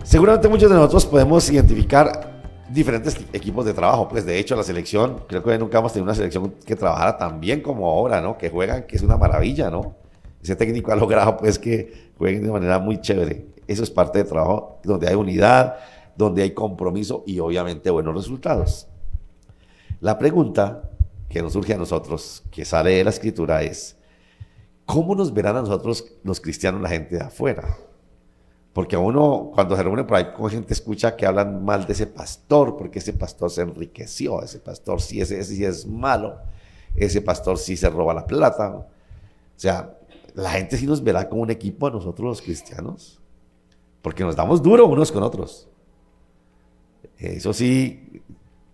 Seguramente muchos de nosotros podemos identificar diferentes equipos de trabajo. Pues de hecho la selección, creo que nunca hemos tenido una selección que trabajara tan bien como ahora, ¿no? Que juegan, que es una maravilla, ¿no? Ese técnico ha logrado pues que jueguen de manera muy chévere. Eso es parte del trabajo donde hay unidad, donde hay compromiso y obviamente buenos resultados. La pregunta que nos surge a nosotros, que sale de la escritura es, ¿cómo nos verán a nosotros los cristianos la gente de afuera? Porque a uno, cuando se reúne por ahí con gente, escucha que hablan mal de ese pastor, porque ese pastor se enriqueció, ese pastor ese sí es malo, ese pastor sí se roba la plata. O sea, la gente sí nos verá como un equipo a nosotros los cristianos, porque nos damos duro unos con otros. Eso sí,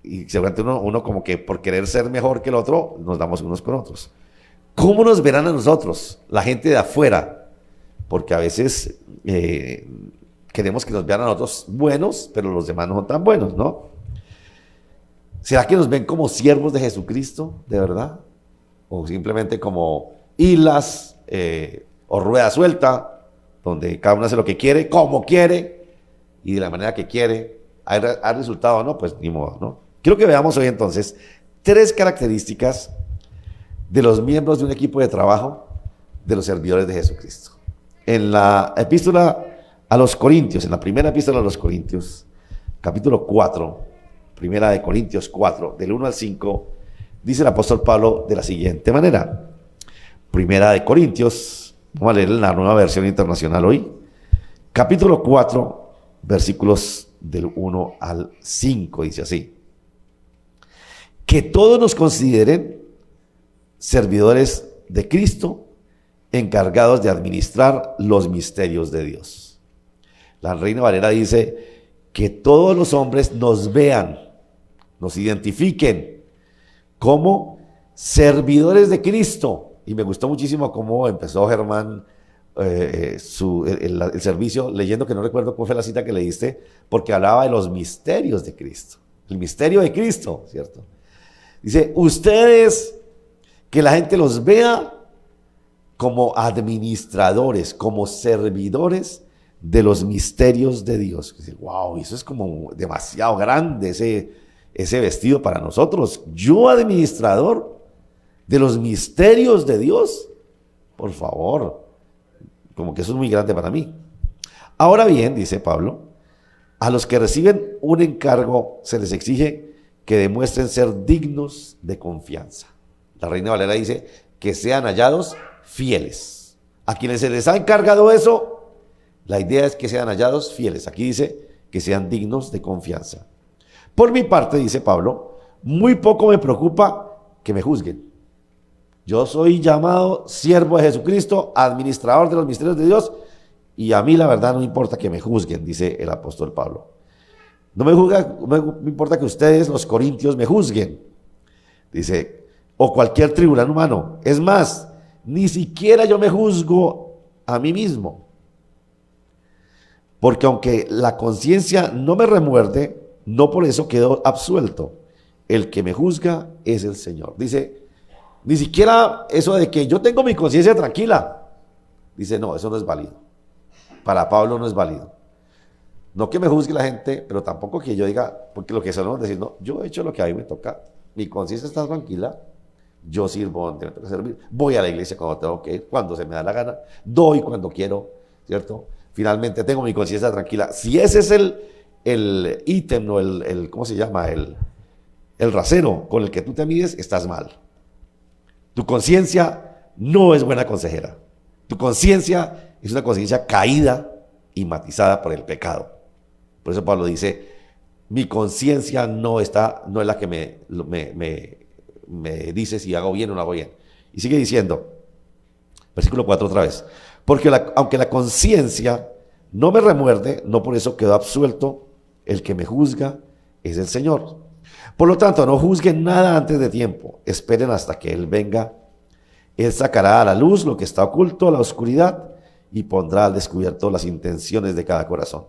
y seguramente uno como que por querer ser mejor que el otro, nos damos unos con otros. ¿Cómo nos verán a nosotros, la gente de afuera? Porque a veces queremos que nos vean a nosotros buenos, pero los demás no son tan buenos, ¿no? ¿Será que nos ven como siervos de Jesucristo, de verdad? ¿O simplemente como hilas o rueda suelta, donde cada uno hace lo que quiere, como quiere y de la manera que quiere? ¿Ha resultado o no? Pues ni modo, ¿no? Quiero que veamos hoy entonces 3 características de los miembros de un equipo de trabajo de los servidores de Jesucristo. En la epístola a los Corintios, en la primera epístola a los Corintios, capítulo 4, primera de Corintios 4, del 1 al 5, dice el apóstol Pablo de la siguiente manera. Primera de Corintios, vamos a leer la nueva versión internacional hoy, capítulo 4, versículos del 1 al 5, dice así. Que todos nos consideren servidores de Cristo, encargados de administrar los misterios de Dios. La Reina Valera dice que todos los hombres nos vean, nos identifiquen como servidores de Cristo. Y me gustó muchísimo cómo empezó Germán el servicio leyendo, que no recuerdo cuál fue la cita que leíste, porque hablaba de los misterios de Cristo. El misterio de Cristo, ¿cierto? Dice, ustedes, que la gente los vea como administradores, como servidores de los misterios de Dios. Dice, wow, eso es como demasiado grande ese vestido para nosotros. Yo, administrador de los misterios de Dios, por favor, como que eso es muy grande para mí. Ahora bien, dice Pablo, a los que reciben un encargo se les exige que demuestren ser dignos de confianza. La Reina Valera dice que sean hallados fieles. A quienes se les ha encargado eso, la idea es que sean hallados fieles. Aquí dice que sean dignos de confianza. Por mi parte, dice Pablo, muy poco me preocupa que me juzguen. Yo soy llamado siervo de Jesucristo, administrador de los misterios de Dios, y a mí la verdad no me importa que me juzguen, dice el apóstol Pablo. No me importa que ustedes, los corintios, me juzguen, dice, o cualquier tribunal humano. Es más, ni siquiera yo me juzgo a mí mismo. Porque aunque la conciencia no me remuerde, no por eso quedo absuelto. El que me juzga es el Señor. Dice, ni siquiera eso de que yo tengo mi conciencia tranquila. Dice, no, eso no es válido. Para Pablo no es válido. No que me juzgue la gente, pero tampoco que yo diga, porque lo que solemos decir, no, yo he hecho lo que a mí me toca, mi conciencia está tranquila, yo sirvo donde me toca servir, voy a la iglesia cuando tengo que ir, cuando se me da la gana, doy cuando quiero, ¿cierto? Finalmente tengo mi conciencia tranquila. Si ese es el ítem, o ¿cómo se llama? El rasero con el que tú te mides, estás mal. Tu conciencia no es buena consejera. Tu conciencia es una conciencia caída y matizada por el pecado. Por eso Pablo dice, mi conciencia no es la que me dice si hago bien o no hago bien. Y sigue diciendo, versículo 4 otra vez, porque aunque la conciencia no me remuerde, no por eso quedo absuelto, el que me juzga es el Señor. Por lo tanto, no juzguen nada antes de tiempo, esperen hasta que Él venga. Él sacará a la luz lo que está oculto a la oscuridad y pondrá al descubierto las intenciones de cada corazón.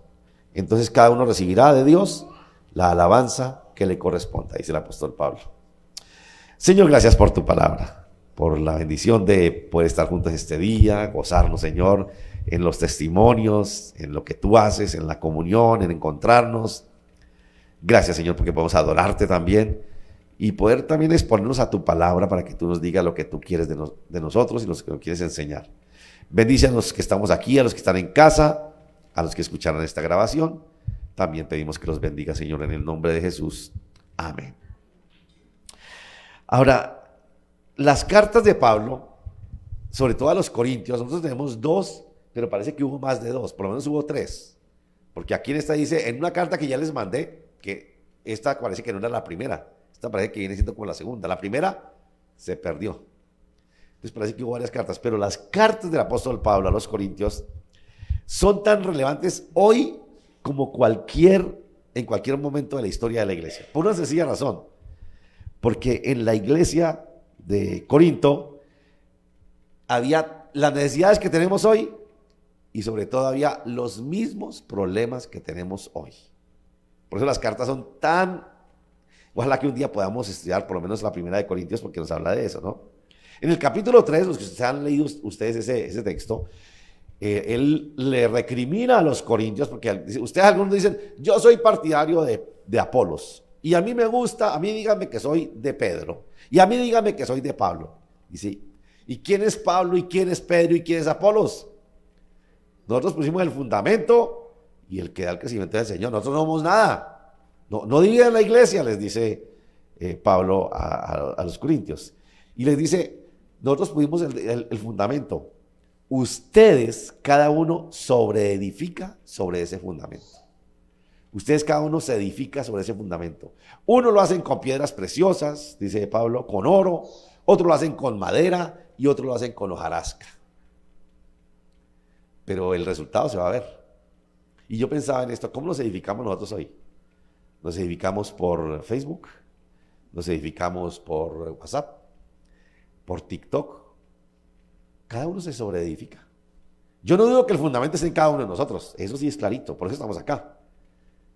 Entonces cada uno recibirá de Dios la alabanza que le corresponda, dice el apóstol Pablo. Señor, gracias por tu palabra, por la bendición de poder estar juntos este día, gozarnos, Señor, en los testimonios, en lo que tú haces, en la comunión, en encontrarnos. Gracias, Señor, porque podemos adorarte también y poder también exponernos a tu palabra para que tú nos digas lo que tú quieres de nosotros y lo que nos quieres enseñar. Bendice a los que estamos aquí, a los que están en casa, a los que escucharon esta grabación. También pedimos que los bendiga, Señor, en el nombre de Jesús. Amén. Ahora, las cartas de Pablo, sobre todo a los Corintios, nosotros tenemos dos, pero parece que hubo más de dos, por lo menos hubo tres. Porque aquí en esta dice, en una carta que ya les mandé, que esta parece que no era la primera, esta parece que viene siendo como la segunda. La primera se perdió. Entonces parece que hubo varias cartas, pero las cartas del apóstol Pablo a los Corintios son tan relevantes hoy como en cualquier momento de la historia de la iglesia. Por una sencilla razón, porque en la iglesia de Corinto había las necesidades que tenemos hoy y sobre todo había los mismos problemas que tenemos hoy. Por eso las cartas son tan... Ojalá que un día podamos estudiar por lo menos la primera de Corintios porque nos habla de eso, ¿no? En el capítulo 3, los que ustedes han leído ese texto, él le recrimina a los corintios porque ustedes algunos dicen, yo soy partidario de Apolos y a mí me gusta, a mí díganme que soy de Pedro y a mí díganme que soy de Pablo. ¿Y quién es Pablo y quién es Pedro y quién es Apolos? Nosotros pusimos el fundamento y el que da el crecimiento del Señor. Nosotros no somos nada. No dividan la iglesia, les dice Pablo a los corintios. Y les dice, nosotros pusimos el fundamento. Ustedes, cada uno, sobreedifica sobre ese fundamento. Ustedes, cada uno, se edifica sobre ese fundamento. Uno lo hacen con piedras preciosas, dice Pablo, con oro. Otro lo hacen con madera y otro lo hacen con hojarasca. Pero el resultado se va a ver. Y yo pensaba en esto, ¿cómo nos edificamos nosotros hoy? Nos edificamos por Facebook, nos edificamos por WhatsApp, por TikTok. Cada uno se sobreedifica. Yo no digo que el fundamento esté en cada uno de nosotros, eso sí es clarito, por eso estamos acá.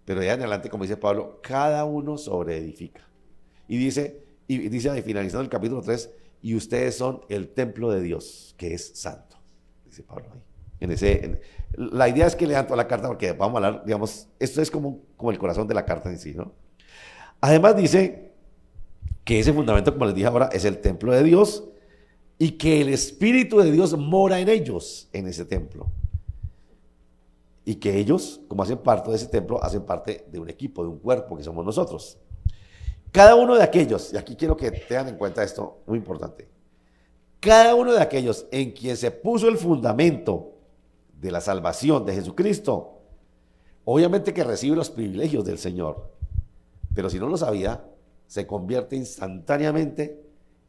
Pero ya en adelante, como dice Pablo, cada uno sobreedifica. Y dice finalizando el capítulo 3, y ustedes son el templo de Dios, que es santo, dice Pablo ahí. La idea es que lean toda la carta porque vamos a hablar, digamos, esto es como el corazón de la carta en sí, ¿no? Además dice que ese fundamento, como les dije ahora, es el templo de Dios y que el Espíritu de Dios mora en ellos, en ese templo. Y que ellos, como hacen parte de ese templo, hacen parte de un equipo, de un cuerpo que somos nosotros. Cada uno de aquellos, y aquí quiero que tengan en cuenta esto, muy importante, cada uno de aquellos en quien se puso el fundamento de la salvación de Jesucristo, obviamente que recibe los privilegios del Señor, pero si no lo sabía, se convierte instantáneamente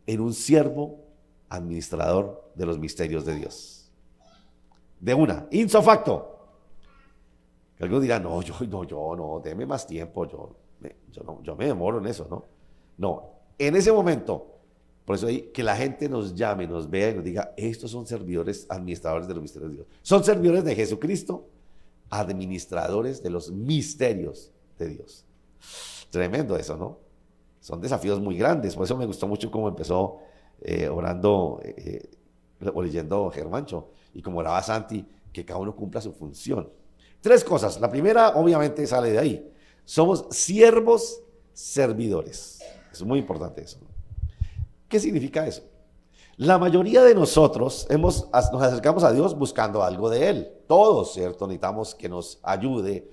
en un siervo administrador de los misterios de Dios. De una, ipso facto. Algunos dirán, no, deme más tiempo, yo me demoro en eso, ¿no? No, en ese momento, por eso hay que la gente nos llame, nos vea y nos diga, estos son servidores administradores de los misterios de Dios. Son servidores de Jesucristo, administradores de los misterios de Dios. Tremendo eso, ¿no? Son desafíos muy grandes, por eso me gustó mucho cómo empezó orando o leyendo Germancho, y como oraba Santi, que cada uno cumpla su función. Tres cosas. La primera, obviamente, sale de ahí. Somos siervos servidores. Es muy importante eso. ¿Qué significa eso? La mayoría de nosotros nos acercamos a Dios buscando algo de Él. Todos, ¿cierto? Necesitamos que nos ayude.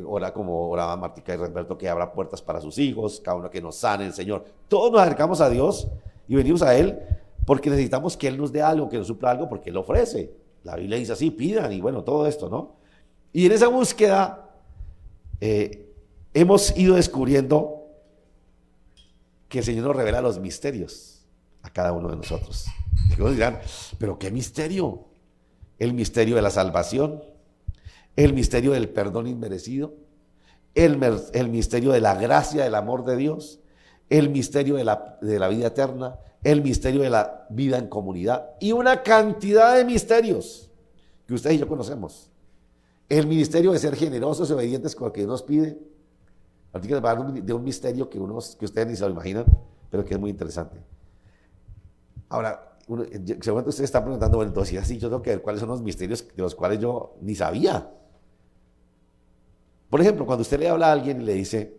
Ora como oraba Martica y Roberto, que abra puertas para sus hijos, cada uno que nos sane el Señor. Todos nos acercamos a Dios y venimos a Él porque necesitamos que Él nos dé algo, que nos supla algo, porque Él ofrece. La Biblia dice así, pidan, y bueno, todo esto, ¿no? Y en esa búsqueda hemos ido descubriendo que el Señor nos revela los misterios a cada uno de nosotros. Y algunos dirán, ¿pero qué misterio? El misterio de la salvación, el misterio del perdón inmerecido, el misterio de la gracia, del amor de Dios, el misterio de la vida eterna, el misterio de la vida en comunidad y una cantidad de misterios que ustedes y yo conocemos. El ministerio de ser generosos y obedientes con lo que Dios nos pide. Así que les va a hablar de un misterio que ustedes ni se lo imaginan, pero que es muy interesante. Ahora, seguramente ustedes están preguntando, bueno, entonces, si así, yo tengo que ver cuáles son los misterios de los cuales yo ni sabía. Por ejemplo, cuando usted le habla a alguien y le dice,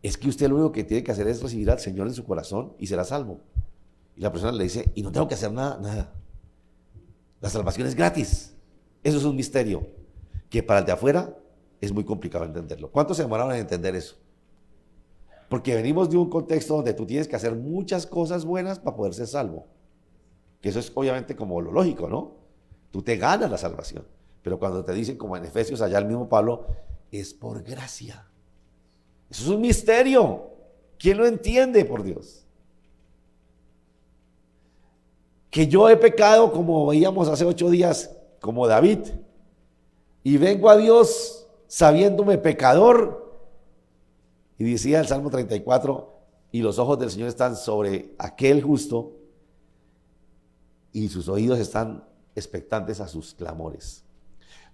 es que usted lo único que tiene que hacer es recibir al Señor en su corazón y será salvo. Y la persona le dice, y no tengo que hacer nada. La salvación es gratis. Eso es un misterio que para el de afuera es muy complicado entenderlo. ¿Cuántos se demoraron en entender eso? Porque venimos de un contexto donde tú tienes que hacer muchas cosas buenas para poder ser salvo. Que eso es obviamente como lo lógico, ¿no? Tú te ganas la salvación. Pero cuando te dicen, como en Efesios, allá el mismo Pablo, es por gracia. Eso es un misterio. ¿Quién lo entiende, por Dios? Que yo he pecado, como veíamos hace 8 días, como David, y vengo a Dios sabiéndome pecador. Y decía el Salmo 34, y los ojos del Señor están sobre aquel justo, y sus oídos están expectantes a sus clamores.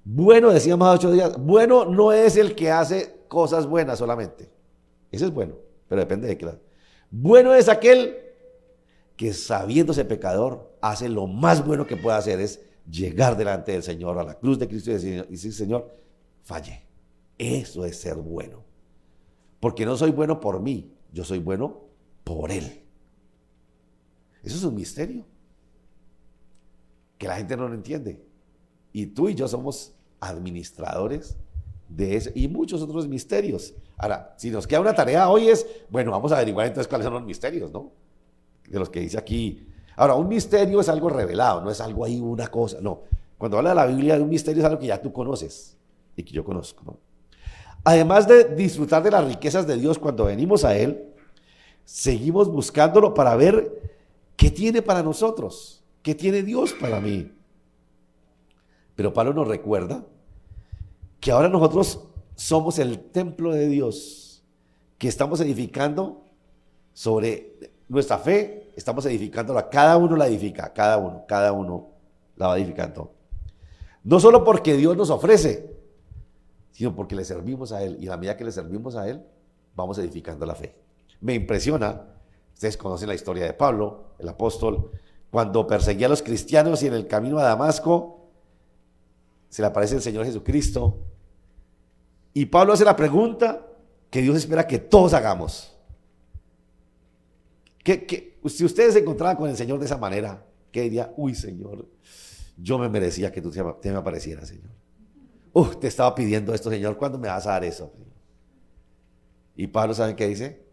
Bueno, decíamos hace 8 días, bueno no es el que hace cosas buenas solamente. Ese es bueno, pero depende de qué. Bueno es aquel que sabiéndose pecador, hace lo más bueno que puede hacer, es llegar delante del Señor, a la cruz de Cristo y decir, Señor, fallé. Eso es ser bueno. Porque no soy bueno por mí, yo soy bueno por Él. Eso es un misterio que la gente no lo entiende. Y tú y yo somos administradores de ese y muchos otros misterios. Ahora, si nos queda una tarea hoy es, bueno, vamos a averiguar entonces cuáles son los misterios, ¿no? De los que dice aquí. Ahora, un misterio es algo revelado, no es algo ahí, una cosa, no. Cuando habla de la Biblia, un misterio es algo que ya tú conoces y que yo conozco, ¿no? Además de disfrutar de las riquezas de Dios cuando venimos a Él, seguimos buscándolo para ver qué tiene para nosotros, qué tiene Dios para mí. Pero Pablo nos recuerda que ahora nosotros somos el templo de Dios, que estamos edificando sobre nuestra fe, estamos edificándola, cada uno la edifica, cada uno la va edificando. No solo porque Dios nos ofrece, sino porque le servimos a Él, y a la medida que le servimos a Él, vamos edificando la fe. Me impresiona, ustedes conocen la historia de Pablo, el apóstol, cuando perseguía a los cristianos y en el camino a Damasco, se le aparece el Señor Jesucristo, y Pablo hace la pregunta que Dios espera que todos hagamos. Si ustedes se encontraban con el Señor de esa manera, ¿qué diría? Uy, Señor, yo me merecía que tú te me aparecieras, Señor. Te estaba pidiendo esto, Señor, ¿cuándo me vas a dar eso? Y Pablo, ¿saben qué dice?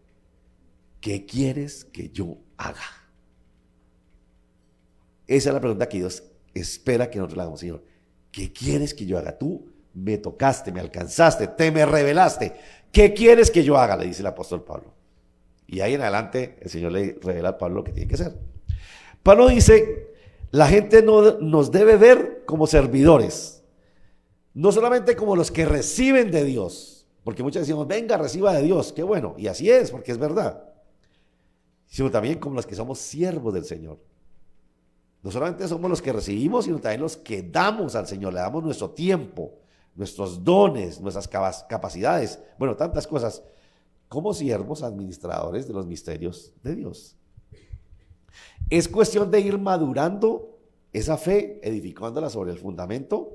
¿Qué quieres que yo haga? Esa es la pregunta que Dios espera que nosotros le hagamos, Señor. ¿Qué quieres que yo haga? Tú me tocaste, me alcanzaste, te me revelaste. ¿Qué quieres que yo haga? Le dice el apóstol Pablo. Y ahí en adelante el Señor le revela a Pablo lo que tiene que hacer. Pablo dice, la gente no nos debe ver como servidores. No solamente como los que reciben de Dios, porque muchos decimos, venga, reciba de Dios, qué bueno, y así es, porque es verdad, sino también como los que somos siervos del Señor. No solamente somos los que recibimos, sino también los que damos al Señor, le damos nuestro tiempo, nuestros dones, nuestras capacidades, bueno, tantas cosas, como siervos administradores de los misterios de Dios. Es cuestión de ir madurando esa fe, edificándola sobre el fundamento.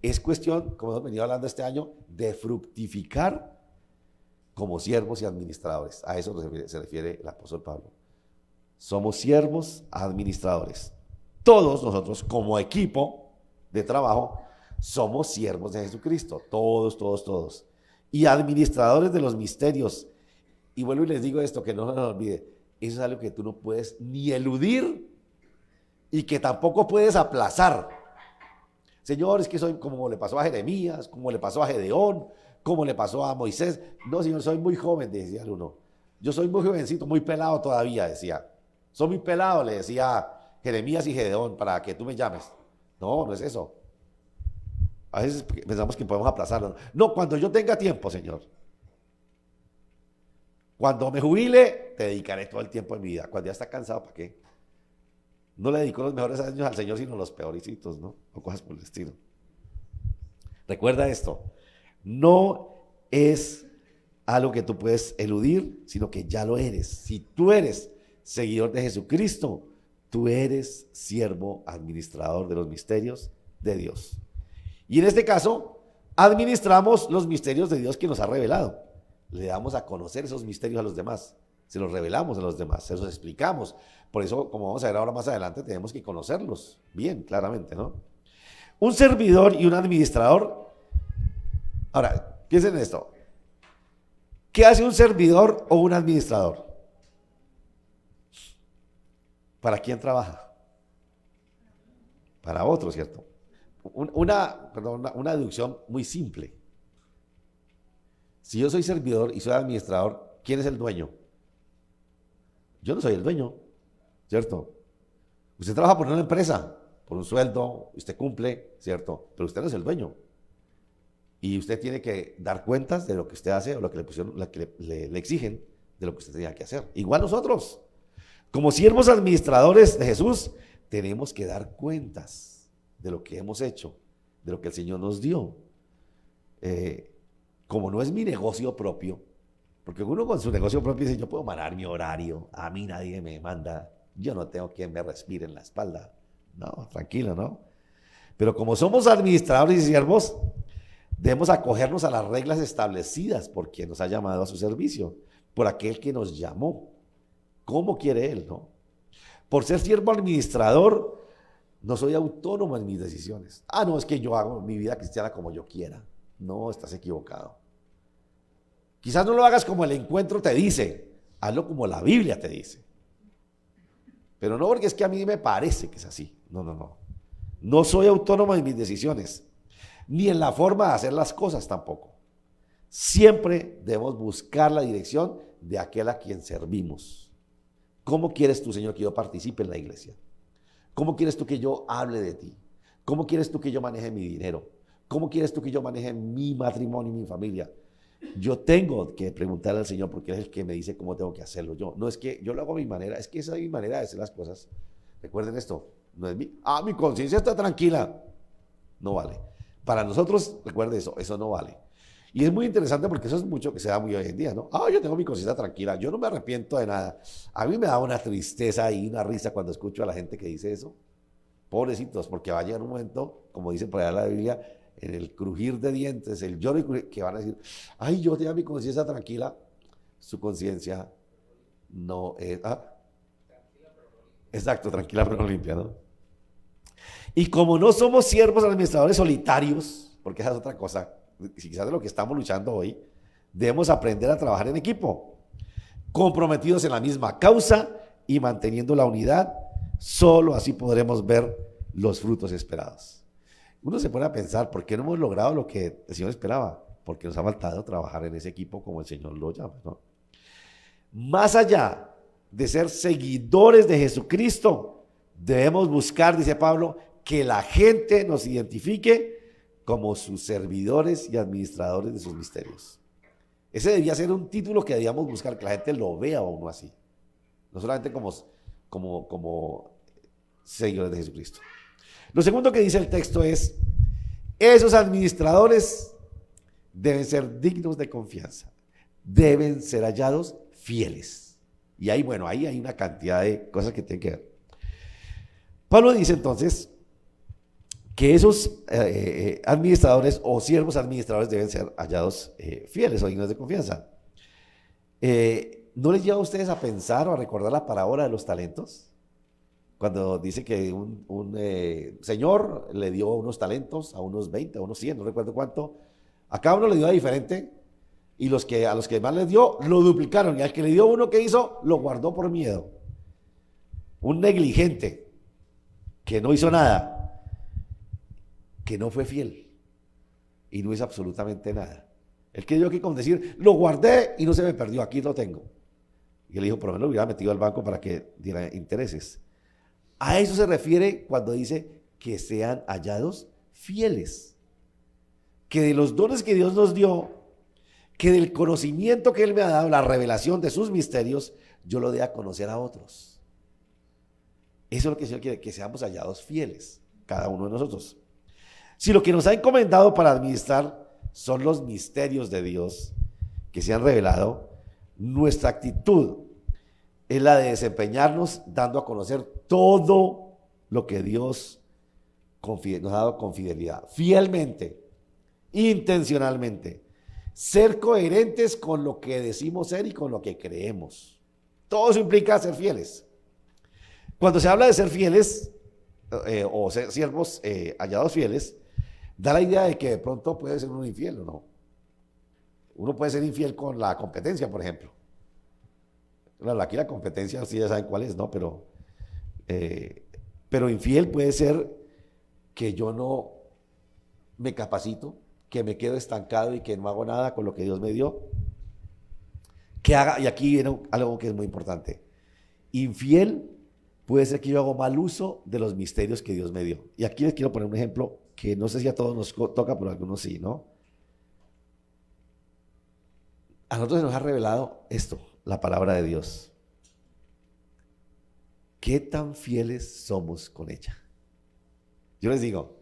Es cuestión, como hemos venido hablando este año, de fructificar como siervos y administradores. A eso se refiere el apóstol Pablo. Somos siervos administradores. Todos nosotros, como equipo de trabajo, somos siervos de Jesucristo. Todos. Y administradores de los misterios. Y vuelvo y les digo esto, que no se nos olvide. Eso es algo que tú no puedes ni eludir y que tampoco puedes aplazar. Señor, es que soy como le pasó a Jeremías, como le pasó a Gedeón, como le pasó a Moisés. No, Señor, soy muy joven, decía el uno. Yo soy muy jovencito, muy pelado todavía, decía. Soy muy pelado, le decía Jeremías y Gedeón, para que tú me llames. No, no es eso. A veces pensamos que podemos aplazarlo. No, cuando yo tenga tiempo, Señor. Cuando me jubile, te dedicaré todo el tiempo de mi vida. Cuando ya está cansado, ¿para qué? No le dedico los mejores años al Señor, sino los peoricitos, ¿no? O cosas por el estilo. Recuerda esto. No es algo que tú puedes eludir, sino que ya lo eres. Si tú eres seguidor de Jesucristo, Tú eres siervo administrador de los misterios de Dios. Y en este caso, administramos los misterios de Dios que nos ha revelado. Le damos a conocer esos misterios a los demás. Se los revelamos a los demás, se los explicamos. Por eso, como vamos a ver ahora más adelante, tenemos que conocerlos bien, claramente, ¿no? Un servidor y un administrador. Ahora, piensen en esto. ¿Qué hace un servidor o un administrador? ¿Para quién trabaja? Para otro, ¿cierto? Una deducción muy simple. Si yo soy servidor y soy administrador, ¿quién es el dueño? Yo no soy el dueño, ¿cierto? Usted trabaja por una empresa, por un sueldo, usted cumple, ¿cierto? Pero usted no es el dueño. Y usted tiene que dar cuentas de lo que usted hace o lo que le exigen de lo que usted tenga que hacer. Igual nosotros, como siervos administradores de Jesús, tenemos que dar cuentas de lo que hemos hecho, de lo que el Señor nos dio. Como no es mi negocio propio, porque uno con su negocio propio dice, yo puedo manejar mi horario, a mí nadie me manda, yo no tengo quien me respire en la espalda. No, tranquilo, ¿no? Pero como somos administradores y siervos, debemos acogernos a las reglas establecidas por quien nos ha llamado a su servicio, por aquel que nos llamó. ¿Cómo quiere Él, no? Por ser siervo administrador, no soy autónomo en mis decisiones. No, es que yo hago mi vida cristiana como yo quiera. No, estás equivocado. Quizás no lo hagas como el encuentro te dice, hazlo como la Biblia te dice. Pero no porque es que a mí me parece que es así. No. No soy autónomo en mis decisiones, ni en la forma de hacer las cosas tampoco. Siempre debemos buscar la dirección de aquel a quien servimos. ¿Cómo quieres tú, Señor, que yo participe en la iglesia? ¿Cómo quieres tú que yo hable de ti? ¿Cómo quieres tú que yo maneje mi dinero? ¿Cómo quieres tú que yo maneje mi matrimonio y mi familia? Yo tengo que preguntarle al Señor porque Él es el que me dice cómo tengo que hacerlo yo. No es que yo lo hago a mi manera, es que esa es mi manera de hacer las cosas. Recuerden esto, no es mi conciencia está tranquila. No vale. Para nosotros, recuerden eso no vale. Y es muy interesante porque eso es mucho que se da muy hoy en día, ¿no? Yo tengo mi conciencia tranquila, yo no me arrepiento de nada. A mí me da una tristeza y una risa cuando escucho a la gente que dice eso. Pobrecitos, porque va a llegar un momento, como dice por allá la Biblia, en el crujir de dientes, el lloro y crujir, que van a decir, yo tengo mi conciencia tranquila. Su conciencia no es... Exacto, tranquila pero no limpia, ¿no? Y como no somos siervos administradores solitarios, porque esa es otra cosa, quizás de lo que estamos luchando hoy, debemos aprender a trabajar en equipo, comprometidos en la misma causa y manteniendo la unidad. Solo así podremos ver los frutos esperados. Uno se pone a pensar, ¿por qué no hemos logrado lo que el Señor esperaba? Porque nos ha faltado trabajar en ese equipo como el Señor lo llama, ¿no? Más allá de ser seguidores de Jesucristo, debemos buscar, dice Pablo, que la gente nos identifique como sus servidores y administradores de sus misterios. Ese debía ser un título que debíamos buscar, que la gente lo vea a uno así. No solamente como seguidores de Jesucristo. Lo segundo que dice el texto es, esos administradores deben ser dignos de confianza, deben ser hallados fieles. Y ahí, ahí hay una cantidad de cosas que tienen que ver. Pablo dice entonces que esos administradores o siervos administradores deben ser hallados fieles o dignos de confianza. ¿No les lleva a ustedes a pensar o a recordar la parábola de los talentos? Cuando dice que un señor le dio unos talentos a unos 20, a unos 100, no recuerdo cuánto. A cada uno le dio a diferente y a los que más les dio lo duplicaron. Y al que le dio uno, ¿qué hizo? Lo guardó por miedo. Un negligente que no hizo nada, que no fue fiel y no hizo absolutamente nada. Él creyó que con decir, lo guardé y no se me perdió, aquí lo tengo. Y él dijo, por lo menos lo hubiera metido al banco para que diera intereses. A eso se refiere cuando dice que sean hallados fieles. Que de los dones que Dios nos dio, que del conocimiento que Él me ha dado, la revelación de sus misterios, yo lo dé a conocer a otros. Eso es lo que el Señor quiere, que seamos hallados fieles, cada uno de nosotros. Si lo que nos ha encomendado para administrar son los misterios de Dios que se han revelado, nuestra actitud es la de desempeñarnos dando a conocer todo lo que Dios nos ha dado con fidelidad, fielmente, intencionalmente. Ser coherentes con lo que decimos ser y con lo que creemos. Todo eso implica ser fieles. Cuando se habla de ser fieles o ser siervos hallados fieles, da la idea de que de pronto puede ser uno infiel o no. Uno puede ser infiel con la competencia, por ejemplo. Claro, aquí la competencia, ustedes ya saben cuál es, ¿no? Pero infiel puede ser que yo no me capacito, que me quedo estancado y que no hago nada con lo que Dios me dio. Que haga, y aquí viene algo que es muy importante. Infiel puede ser que yo hago mal uso de los misterios que Dios me dio. Y aquí les quiero poner un ejemplo que no sé si a todos nos toca, pero a algunos sí, ¿no? A nosotros se nos ha revelado esto, la palabra de Dios. ¿Qué tan fieles somos con ella? Yo les digo,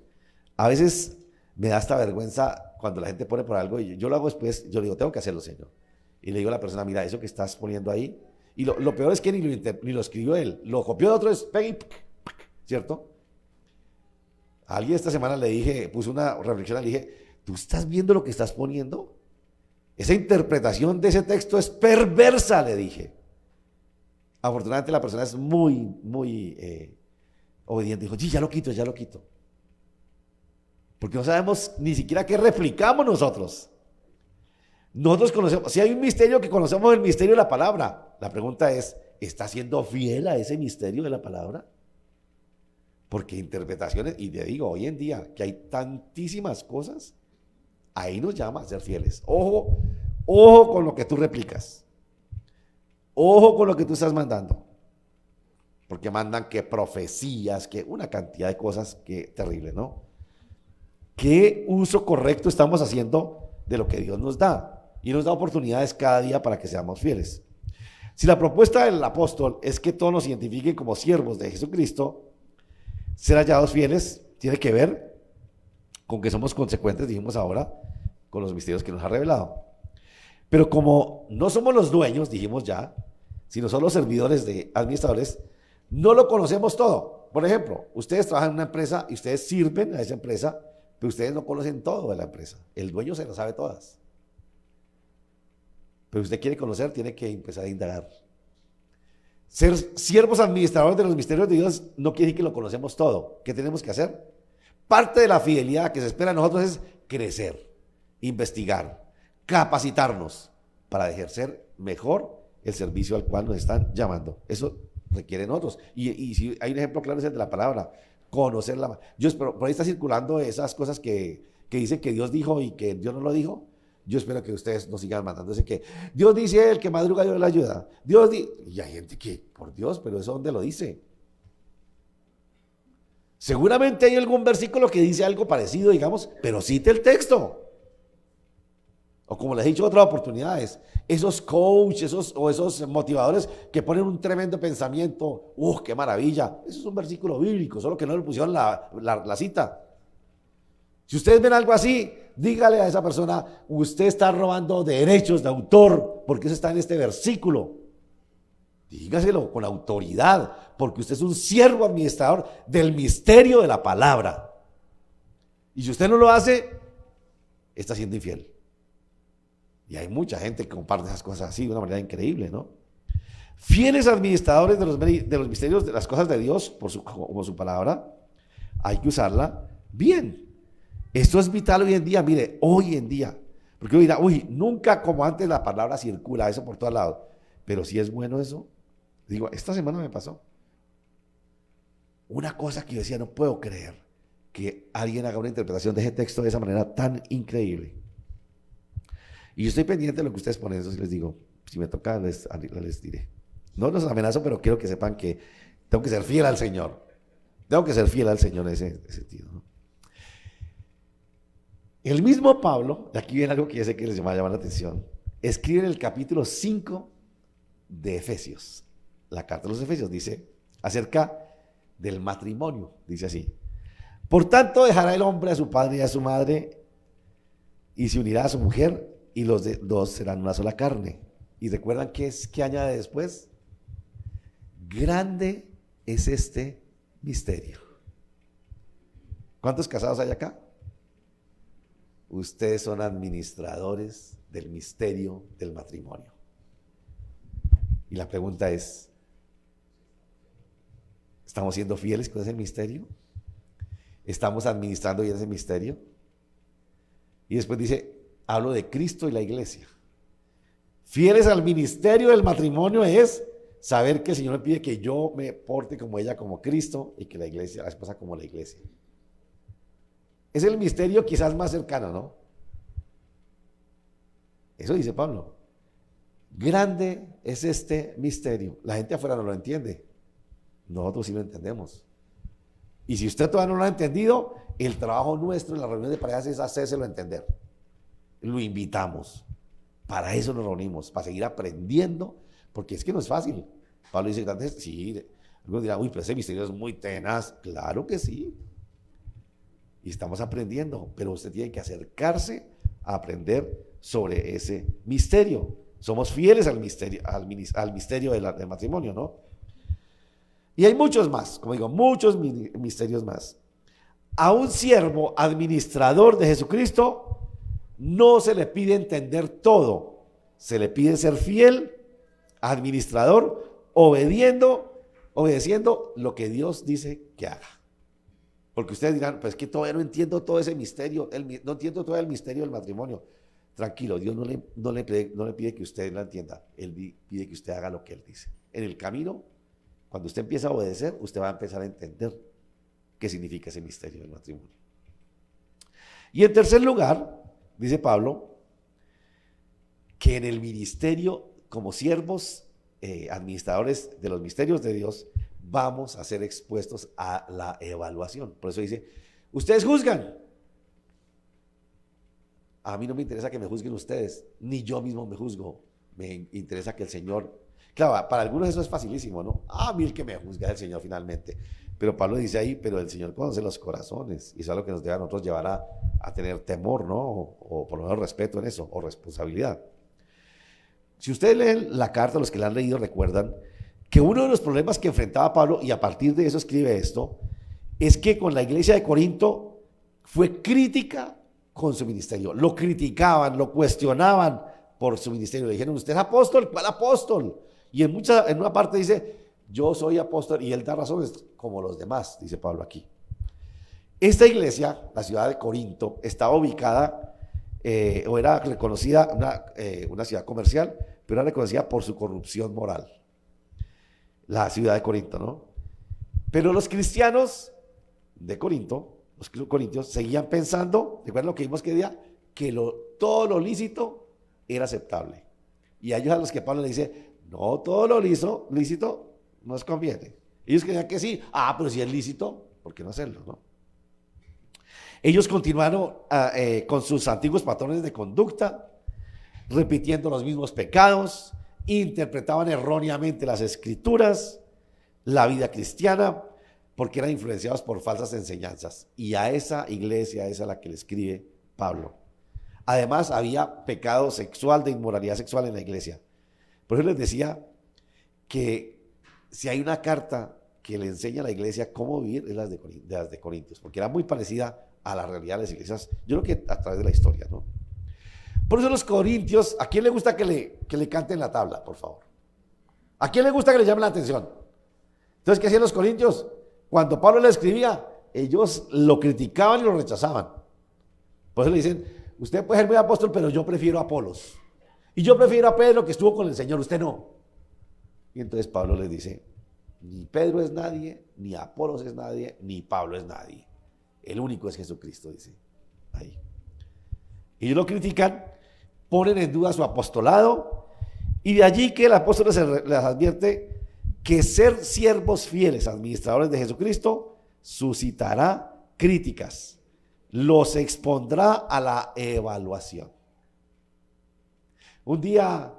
a veces me da hasta vergüenza cuando la gente pone por algo y yo lo hago después, yo le digo, tengo que hacerlo, Señor. Y le digo a la persona, mira, eso que estás poniendo ahí, y lo peor es que ni lo escribió él, lo copió de otro, ¿cierto? A alguien esta semana le dije, puse una reflexión, le dije, ¿tú estás viendo lo que estás poniendo? Esa interpretación de ese texto es perversa, le dije. Afortunadamente la persona es muy obediente. Dijo, sí, ya lo quito, ya lo quito. Porque no sabemos ni siquiera qué replicamos nosotros. Nosotros conocemos, si hay un misterio que conocemos el misterio de la palabra, la pregunta es, ¿está siendo fiel a ese misterio de la palabra? Porque interpretaciones, y te digo, hoy en día que hay tantísimas cosas, ahí nos llama a ser fieles. Ojo con lo que tú replicas. Ojo con lo que tú estás mandando. Porque mandan que profecías, que una cantidad de cosas que terrible, ¿no? ¿Qué uso correcto estamos haciendo de lo que Dios nos da? Y nos da oportunidades cada día para que seamos fieles. Si la propuesta del apóstol es que todos nos identifiquen como siervos de Jesucristo, ser hallados fieles tiene que ver con que somos consecuentes, dijimos ahora, con los misterios que nos ha revelado. Pero como no somos los dueños, dijimos ya, sino son los servidores de administradores, no lo conocemos todo. Por ejemplo, ustedes trabajan en una empresa y ustedes sirven a esa empresa, pero ustedes no conocen todo de la empresa. El dueño se lo sabe todas. Pero usted quiere conocer, tiene que empezar a indagar. Ser siervos administradores de los misterios de Dios no quiere decir que lo conocemos todo. ¿Qué tenemos que hacer? Parte de la fidelidad que se espera de nosotros es crecer, investigar, capacitarnos para ejercer mejor el servicio al cual nos están llamando. Eso requiere nosotros. Y si hay un ejemplo claro es el de la palabra, conocerla. Yo espero, por ahí está circulando esas cosas que dicen que Dios dijo y que Dios no lo dijo. Yo espero que ustedes no sigan mandándose que Dios dice, el que madruga Dios le ayuda. Dios dice, y hay gente que, por Dios, pero eso ¿dónde lo dice? Seguramente hay algún versículo que dice algo parecido, digamos, pero cite el texto. O como les he dicho en otras oportunidades, esos coaches esos motivadores que ponen un tremendo pensamiento, qué maravilla, eso es un versículo bíblico, solo que no le pusieron la cita. Si ustedes ven algo así, dígale a esa persona, usted está robando derechos de autor, porque eso está en este versículo. Dígaselo con autoridad, porque usted es un siervo administrador del misterio de la palabra. Y si usted no lo hace, está siendo infiel. Y hay mucha gente que comparte esas cosas así de una manera increíble, ¿no? Fieles administradores de los misterios, de las cosas de Dios, como su palabra, hay que usarla bien. Esto es vital hoy en día, mire, hoy en día. Porque uno dirá, nunca como antes la palabra circula, eso por todos lados. Pero si es bueno eso. Digo, esta semana me pasó una cosa que yo decía, no puedo creer que alguien haga una interpretación de ese texto de esa manera tan increíble. Y yo estoy pendiente de lo que ustedes ponen, eso sí les digo, si me toca les diré. No los amenazo, pero quiero que sepan que tengo que ser fiel al Señor. Tengo que ser fiel al Señor en ese sentido, ¿no? El mismo Pablo, aquí viene algo que yo sé que les llama la atención, escribe en el capítulo 5 de Efesios, la carta de los Efesios, dice acerca del matrimonio, dice así: por tanto dejará el hombre a su padre y a su madre y se unirá a su mujer y los dos serán una sola carne. Y recuerdan qué añade después: grande es este misterio. ¿Cuántos casados hay acá? Ustedes son administradores del misterio del matrimonio. Y la pregunta es, ¿estamos siendo fieles con ese misterio? ¿Estamos administrando bien ese misterio? Y después dice, hablo de Cristo y la iglesia. Fieles al ministerio del matrimonio es saber que el Señor me pide que yo me porte como ella, como Cristo, y que la iglesia, la esposa como la iglesia. Es el misterio quizás más cercano, ¿no? Eso dice Pablo. Grande es este misterio. La gente afuera no lo entiende. Nosotros sí lo entendemos. Y si usted todavía no lo ha entendido, el trabajo nuestro en la reunión de parejas es hacérselo entender. Lo invitamos. Para eso nos reunimos, para seguir aprendiendo, porque es que no es fácil. Pablo dice, sí, algunos dirán, uy, pero ese misterio es muy tenaz. Claro que sí. Y estamos aprendiendo, pero usted tiene que acercarse a aprender sobre ese misterio. Somos fieles al misterio, al misterio del matrimonio, ¿no? Y hay muchos más, como digo, muchos misterios más. A un siervo administrador de Jesucristo no se le pide entender todo, se le pide ser fiel, administrador, obedeciendo lo que Dios dice que haga. Porque ustedes dirán, pues es que todavía no entiendo todo ese misterio, no entiendo todo el misterio del matrimonio. Tranquilo, Dios no le pide que usted lo entienda, Él pide que usted haga lo que Él dice. En el camino, cuando usted empieza a obedecer, usted va a empezar a entender qué significa ese misterio del matrimonio. Y en tercer lugar, dice Pablo, que en el ministerio, como siervos, administradores de los misterios de Dios, vamos a ser expuestos a la evaluación. Por eso dice, ustedes juzgan. A mí no me interesa que me juzguen ustedes, ni yo mismo me juzgo. Me interesa que el Señor... Claro, para algunos eso es facilísimo, ¿no? A mí el que me juzga es el Señor finalmente. Pero Pablo dice ahí, pero el Señor conoce los corazones. Y eso es lo que nos debe a nosotros llevar a tener temor, ¿no? O por lo menos respeto en eso, o responsabilidad. Si ustedes leen la carta, los que la han leído recuerdan que uno de los problemas que enfrentaba Pablo, y a partir de eso escribe esto, es que con la iglesia de Corinto fue crítica con su ministerio. Lo criticaban, lo cuestionaban por su ministerio. Le dijeron, ¿usted es apóstol? ¿Cuál apóstol? Y en una parte dice, yo soy apóstol, y él da razones como los demás, dice Pablo aquí. Esta iglesia, la ciudad de Corinto, estaba ubicada, o era reconocida, una ciudad comercial, pero era reconocida por su corrupción moral. La ciudad de Corinto, ¿no? Pero los cristianos de Corinto, los corintios, seguían pensando, ¿recuerdan lo que vimos que día? Que todo lo lícito era aceptable. Y a ellos a los que Pablo le dice, no, todo lo lícito nos conviene. Ellos creían que sí, pero si es lícito, ¿por qué no hacerlo, no? Ellos continuaron con sus antiguos patrones de conducta, repitiendo los mismos pecados, interpretaban erróneamente las escrituras, la vida cristiana, porque eran influenciados por falsas enseñanzas. Y a esa iglesia es a la que le escribe Pablo. Además, había pecado sexual, de inmoralidad sexual en la iglesia. Por eso les decía que si hay una carta que le enseña a la iglesia cómo vivir, es las de Corintios, porque era muy parecida a la realidad de las iglesias, yo creo que a través de la historia, ¿no? Por eso los corintios, ¿a quién le gusta que le canten la tabla, por favor? ¿A quién le gusta que le llamen la atención? Entonces, ¿qué hacían los corintios? Cuando Pablo le escribía, ellos lo criticaban y lo rechazaban. Por eso le dicen, usted puede ser muy apóstol, pero yo prefiero a Apolos. Y yo prefiero a Pedro, que estuvo con el Señor, usted no. Y entonces Pablo les dice, ni Pedro es nadie, ni Apolos es nadie, ni Pablo es nadie. El único es Jesucristo, dice ahí. Y ellos lo critican, ponen en duda su apostolado, y de allí que el apóstol les advierte que ser siervos fieles, administradores de Jesucristo, suscitará críticas, los expondrá a la evaluación. Un día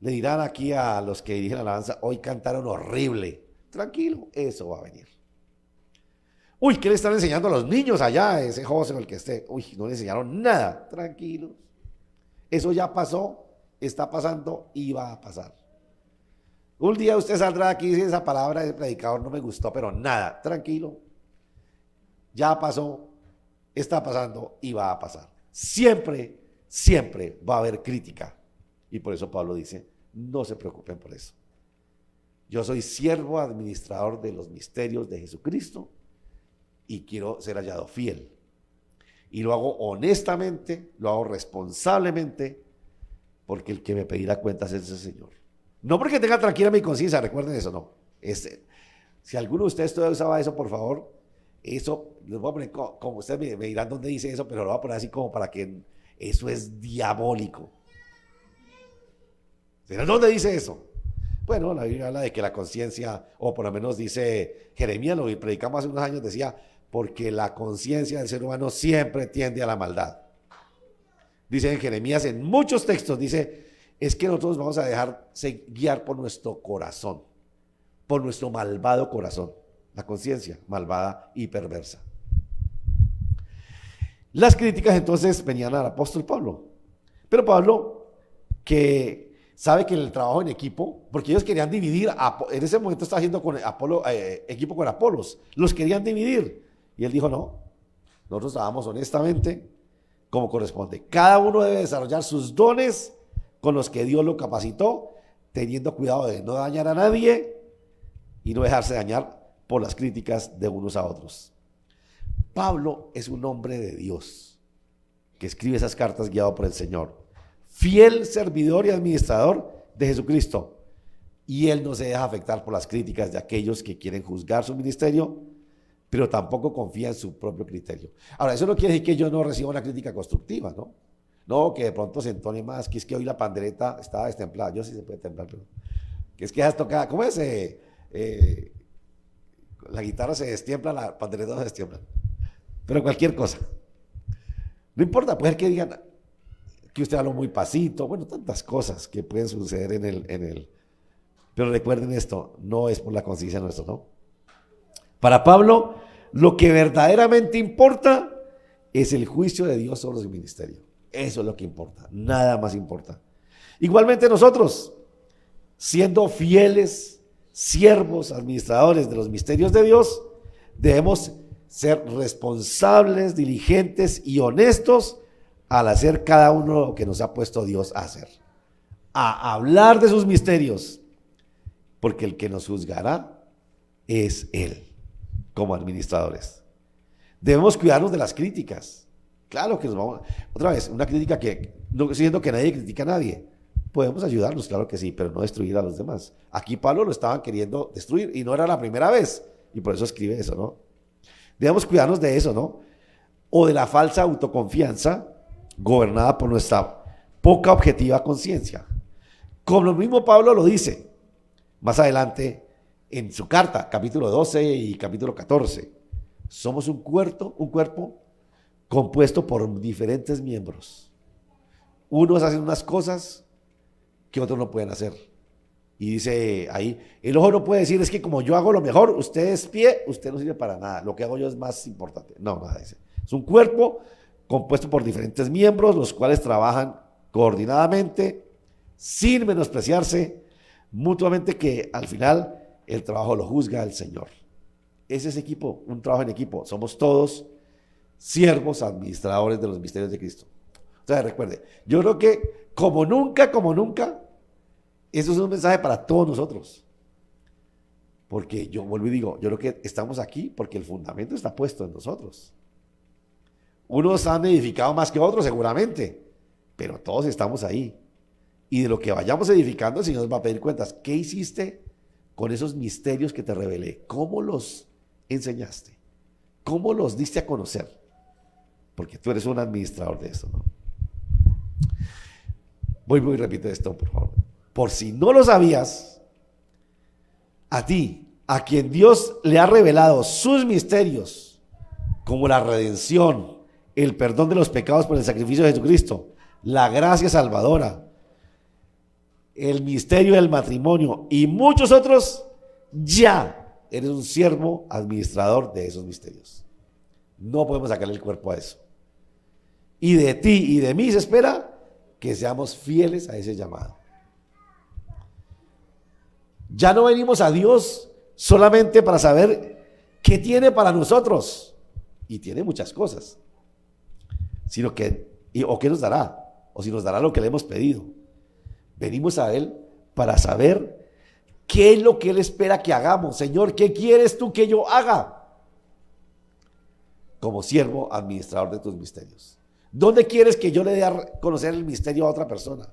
le dirán aquí a los que dirigen la alabanza, hoy cantaron horrible. Tranquilo, eso va a venir. Uy, ¿qué le están enseñando a los niños allá? Ese José en el que esté. Uy, no le enseñaron nada. Tranquilos. Eso ya pasó, está pasando y va a pasar. Un día usted saldrá aquí y dice esa palabra de predicador no me gustó, pero nada, tranquilo. Ya pasó, está pasando y va a pasar. Siempre, siempre va a haber crítica. Y por eso Pablo dice, no se preocupen por eso. Yo soy siervo administrador de los misterios de Jesucristo y quiero ser hallado fiel. Y lo hago honestamente, lo hago responsablemente, porque el que me pedirá cuentas es el Señor. No porque tenga tranquila mi conciencia, recuerden eso, no. Si alguno de ustedes todavía usaba eso, por favor, eso, les voy a poner, como ustedes me dirán dónde dice eso, pero lo voy a poner así como para que eso es diabólico. ¿Pero dónde dice eso? Bueno, la Biblia habla de que la conciencia, o por lo menos dice Jeremías, lo predicamos hace unos años, decía, porque la conciencia del ser humano siempre tiende a la maldad. Dice en Jeremías, en muchos textos, dice, es que nosotros vamos a dejarse guiar por nuestro corazón, por nuestro malvado corazón, la conciencia malvada y perversa. Las críticas entonces venían al apóstol Pablo, pero Pablo, que sabe que el trabajo en equipo, porque ellos querían dividir, en ese momento estaba haciendo con equipo con Apolos, los querían dividir, y él dijo, no, nosotros trabajamos honestamente, como corresponde. Cada uno debe desarrollar sus dones con los que Dios lo capacitó, teniendo cuidado de no dañar a nadie y no dejarse dañar por las críticas de unos a otros. Pablo es un hombre de Dios que escribe esas cartas guiado por el Señor, fiel servidor y administrador de Jesucristo, y él no se deja afectar por las críticas de aquellos que quieren juzgar su ministerio, pero tampoco confía en su propio criterio. Ahora, eso no quiere decir que yo no reciba una crítica constructiva, ¿no? No, que de pronto se entone más, que es que hoy la pandereta estaba destemplada. Yo sí se puede templar, pero que es que has tocado, ¿cómo es? La guitarra se destiempla, la pandereta no se destiempla. Pero cualquier cosa. No importa, puede ser que digan que usted habló muy pasito, bueno, tantas cosas que pueden suceder en el. Pero recuerden esto, no es por la conciencia nuestra, ¿no? Para Pablo, lo que verdaderamente importa es el juicio de Dios sobre su ministerio. Eso es lo que importa, nada más importa. Igualmente nosotros, siendo fieles siervos, administradores de los misterios de Dios, debemos ser responsables, diligentes y honestos al hacer cada uno lo que nos ha puesto Dios a hacer. A hablar de sus misterios, porque el que nos juzgará es Él, como administradores. Debemos cuidarnos de las críticas. Claro que nos vamos, otra vez, una crítica que, no siendo que nadie critica a nadie, podemos ayudarnos, claro que sí, pero no destruir a los demás. Aquí Pablo lo estaban queriendo destruir y no era la primera vez, y por eso escribe eso, ¿no? Debemos cuidarnos de eso, ¿no? O de la falsa autoconfianza gobernada por nuestra poca objetiva conciencia. Como el mismo Pablo lo dice más adelante en su carta, capítulo 12 y capítulo 14. Somos un cuerpo compuesto por diferentes miembros. Unos hacen unas cosas que otros no pueden hacer. Y dice ahí, el ojo no puede decir, es que como yo hago lo mejor, usted es pie, usted no sirve para nada, lo que hago yo es más importante. No, nada, dice. Es un cuerpo compuesto por diferentes miembros, los cuales trabajan coordinadamente, sin menospreciarse mutuamente, que al final el trabajo lo juzga el Señor. Ese es equipo, un trabajo en equipo. Somos todos siervos administradores de los misterios de Cristo. O sea, recuerde, yo creo que como nunca, eso es un mensaje para todos nosotros. Porque yo vuelvo y digo, yo creo que estamos aquí porque el fundamento está puesto en nosotros. Unos han edificado más que otros seguramente, pero todos estamos ahí. Y de lo que vayamos edificando, el Señor nos va a pedir cuentas. ¿Qué hiciste con esos misterios que te revelé? ¿Cómo los enseñaste? ¿Cómo los diste a conocer? Porque tú eres un administrador de eso, ¿no? Voy y repito esto, por favor. Por si no lo sabías, a ti, a quien Dios le ha revelado sus misterios, como la redención, el perdón de los pecados por el sacrificio de Jesucristo, la gracia salvadora, el misterio del matrimonio y muchos otros, ya eres un siervo administrador de esos misterios. No podemos sacarle el cuerpo a eso. Y de ti y de mí se espera que seamos fieles a ese llamado. Ya no venimos a Dios solamente para saber qué tiene para nosotros, y tiene muchas cosas, sino que, o qué nos dará, o si nos dará lo que le hemos pedido. Venimos a Él para saber qué es lo que Él espera que hagamos. Señor, ¿qué quieres tú que yo haga? Como siervo administrador de tus misterios. ¿Dónde quieres que yo le dé a conocer el misterio a otra persona?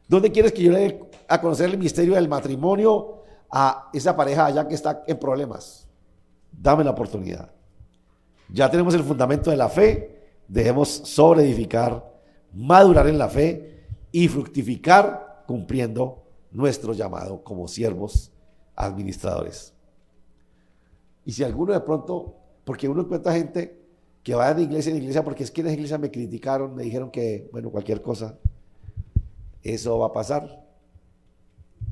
¿Dónde quieres que yo le dé a conocer el misterio del matrimonio a esa pareja allá que está en problemas? Dame la oportunidad. Ya tenemos el fundamento de la fe, debemos sobreedificar, madurar en la fe y fructificar cumpliendo nuestro llamado como siervos administradores. Y si alguno de pronto, porque uno encuentra gente que va de iglesia en iglesia, porque es que en la iglesia me criticaron, me dijeron que, bueno, cualquier cosa, eso va a pasar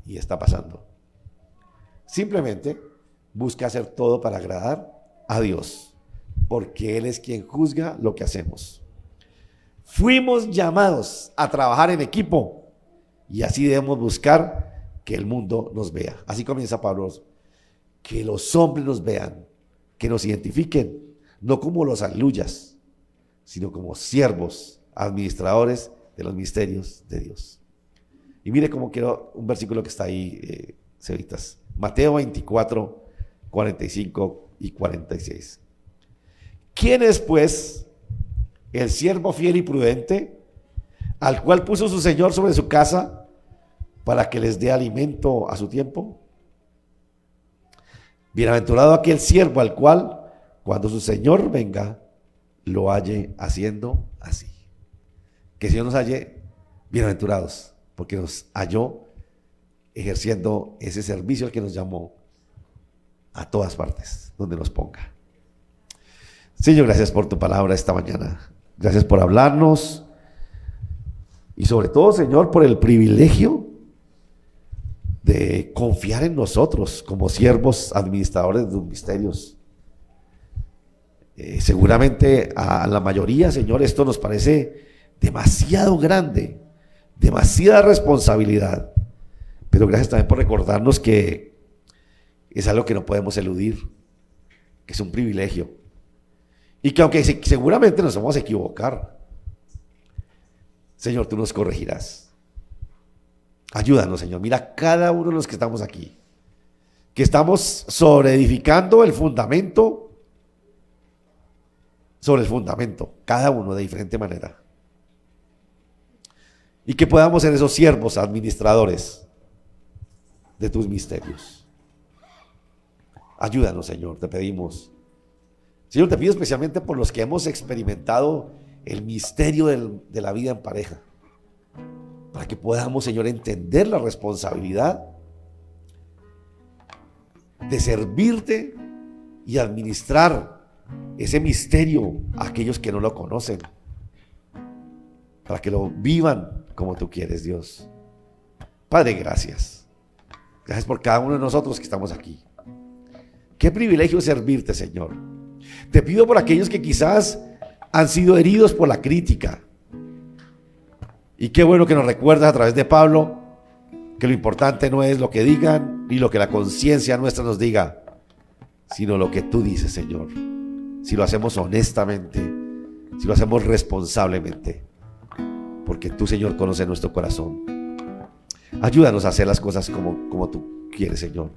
y está pasando. Simplemente busca hacer todo para agradar a Dios, porque Él es quien juzga lo que hacemos. Fuimos llamados a trabajar en equipo y así debemos buscar que el mundo nos vea. Así comienza Pablo, que los hombres nos vean, que nos identifiquen, no como los aleluyas, sino como siervos, administradores de los misterios de Dios. Y mire cómo quiero un versículo que está ahí, Cevitas. Mateo 24, 45 y 46. ¿Quién es, pues, el siervo fiel y prudente, al cual puso su Señor sobre su casa para que les dé alimento a su tiempo? Bienaventurado aquel siervo al cual, cuando su Señor venga, lo halle haciendo así. Que el Señor nos halle bienaventurados, porque nos halló ejerciendo ese servicio al que nos llamó a todas partes, donde nos ponga. Señor, gracias por tu palabra esta mañana. Gracias por hablarnos y sobre todo, Señor, por el privilegio de confiar en nosotros como siervos administradores de tus misterios. Seguramente a la mayoría, Señor, esto nos parece demasiado grande, demasiada responsabilidad, pero gracias también por recordarnos que es algo que no podemos eludir, que es un privilegio y que aunque seguramente nos vamos a equivocar, Señor, tú nos corregirás. Ayúdanos, Señor. Mira cada uno de los que estamos aquí, que estamos sobreedificando el fundamento, sobre el fundamento, cada uno de diferente manera. Y que podamos ser esos siervos administradores de tus misterios. Ayúdanos, Señor, te pedimos. Señor, te pido especialmente por los que hemos experimentado el misterio de la vida en pareja, para que podamos, Señor, entender la responsabilidad de servirte y administrar ese misterio a aquellos que no lo conocen, para que lo vivan como tú quieres, Dios. Padre, gracias. Gracias por cada uno de nosotros que estamos aquí. Qué privilegio servirte, Señor. Te pido por aquellos que quizás han sido heridos por la crítica. Y qué bueno que nos recuerdas a través de Pablo que lo importante no es lo que digan ni lo que la conciencia nuestra nos diga, sino lo que tú dices, Señor. Si lo hacemos honestamente, si lo hacemos responsablemente, porque tú, Señor, conoces nuestro corazón. Ayúdanos a hacer las cosas como tú quieres, Señor.